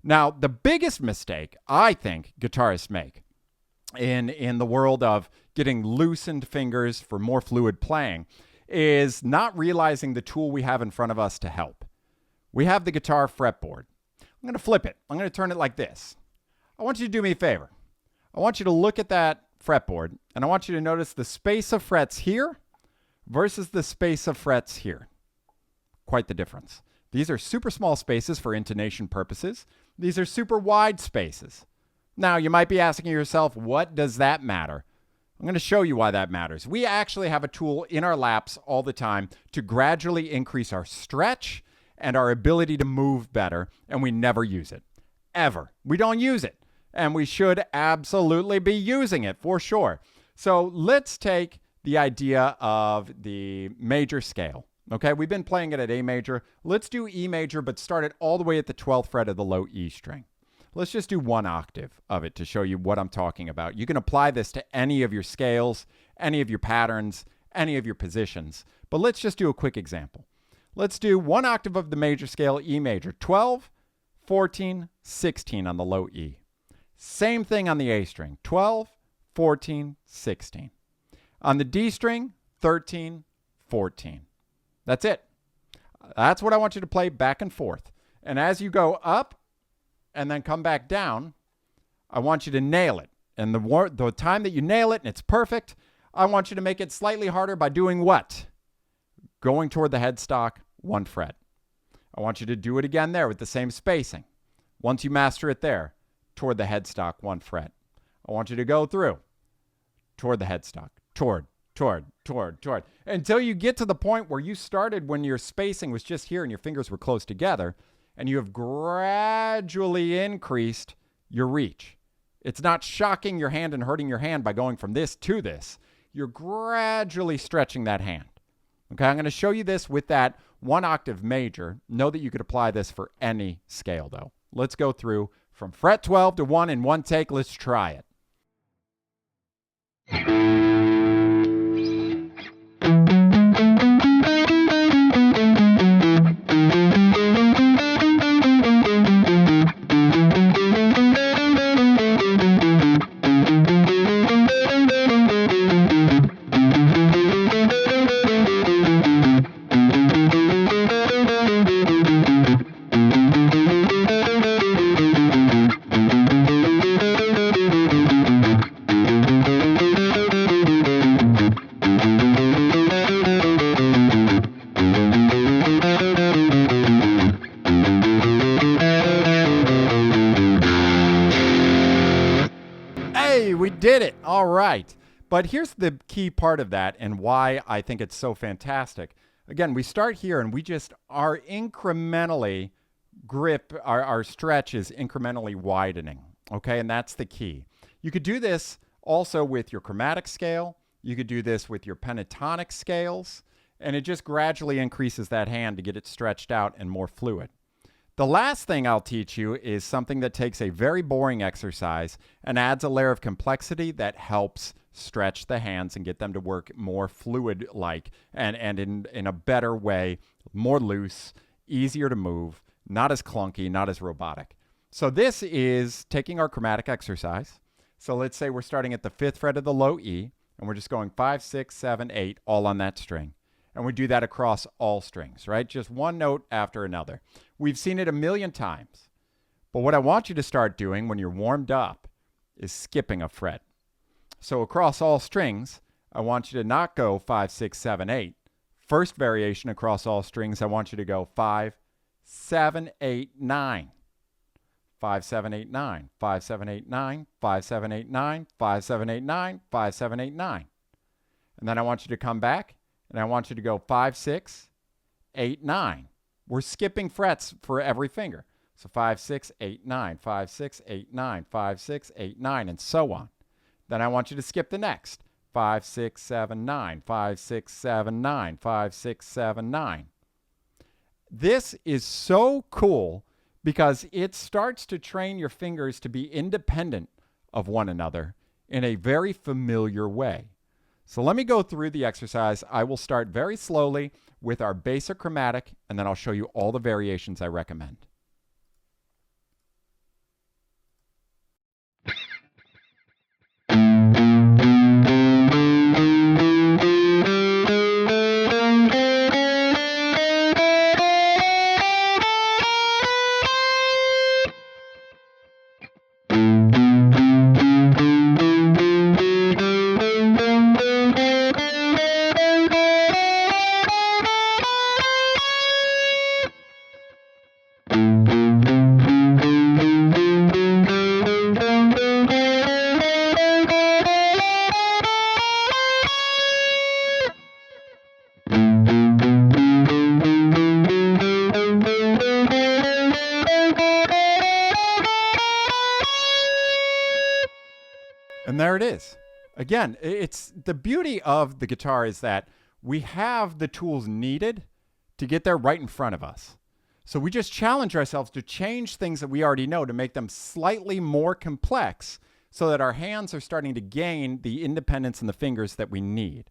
Now, the biggest mistake I think guitarists make in the world of getting loosened fingers for more fluid playing is not realizing the tool we have in front of us to help. We have the guitar fretboard. I'm going to flip it. I'm going to turn it like this. I want you to do me a favor. I want you to look at that fretboard, and I want you to notice the space of frets here versus the space of frets here. Quite the difference. These are super small spaces for intonation purposes. These are super wide spaces. Now, you might be asking yourself, what does that matter? I'm going to show you why that matters. We actually have a tool in our laps all the time to gradually increase our stretch and our ability to move better, and we never use it. Ever. We don't use it, and we should absolutely be using it for sure. So let's take the idea of the major scale. Okay, we've been playing it at A major. Let's do E major, but start it all the way at the 12th fret of the low E string. Let's just do one octave of it to show you what I'm talking about. You can apply this to any of your scales, any of your patterns, any of your positions. But let's just do a quick example. Let's do one octave of the major scale, E major, 12, 14, 16 on the low E. Same thing on the A string, 12, 14, 16. On the D string, 13, 14. That's it. That's what I want you to play back and forth. And as you go up and then come back down, I want you to nail it. And the time that you nail it and it's perfect, I want you to make it slightly harder by doing what? Going toward the headstock, 1 fret. I want you to do it again there with the same spacing. Once you master it there, toward the headstock, 1 fret. I want you to go through, toward the headstock, toward, until you get to the point where you started when your spacing was just here and your fingers were close together, and you have gradually increased your reach. It's not shocking your hand and hurting your hand by going from this to this. You're gradually stretching that hand. Okay, I'm going to show you this with that 1 octave major. Know that you could apply this for any scale, though. Let's go through from fret 12 to 1 in one take. Let's try it. We did it. All right. But here's the key part of that and why I think it's so fantastic. Again, we start here and we just are incrementally our stretch is incrementally widening. Okay. And that's the key. You could do this also with your chromatic scale. You could do this with your pentatonic scales. And it just gradually increases that hand to get it stretched out and more fluid. The last thing I'll teach you is something that takes a very boring exercise and adds a layer of complexity that helps stretch the hands and get them to work more fluid-like and in a better way, more loose, easier to move, not as clunky, not as robotic. So this is taking our chromatic exercise. So let's say we're starting at the 5th fret of the low E, and we're just going 5, 6, 7, 8, all on that string. And we do that across all strings, right? Just one note after another. We've seen it a million times. But what I want you to start doing when you're warmed up is skipping a fret. So across all strings, I want you to not go 5, 6, 7, 8. First variation across all strings, I want you to go 5, 7, 8, 9. 5, 7, 8, 9. 5, 7, 8, 9. 5, 7, 8, 9. 5, 7, 8, 9. 5, 7, 8, 9. And then I want you to come back. And I want you to go 5, 6, 8, 9. We're skipping frets for every finger. So 5, 6, 8, 9, 5, 6, 8, 9, 5, 6, 8, 9, and so on. Then I want you to skip the next. 5, 6, 7, 9, 5, 6, 7, 9, 5, 6, 7, 9. This is so cool because it starts to train your fingers to be independent of one another in a very familiar way. So let me go through the exercise. I will start very slowly with our basic chromatic, and then I'll show you all the variations I recommend. And there it is. Again, it's the beauty of the guitar is that we have the tools needed to get there right in front of us. So we just challenge ourselves to change things that we already know to make them slightly more complex so that our hands are starting to gain the independence in the fingers that we need.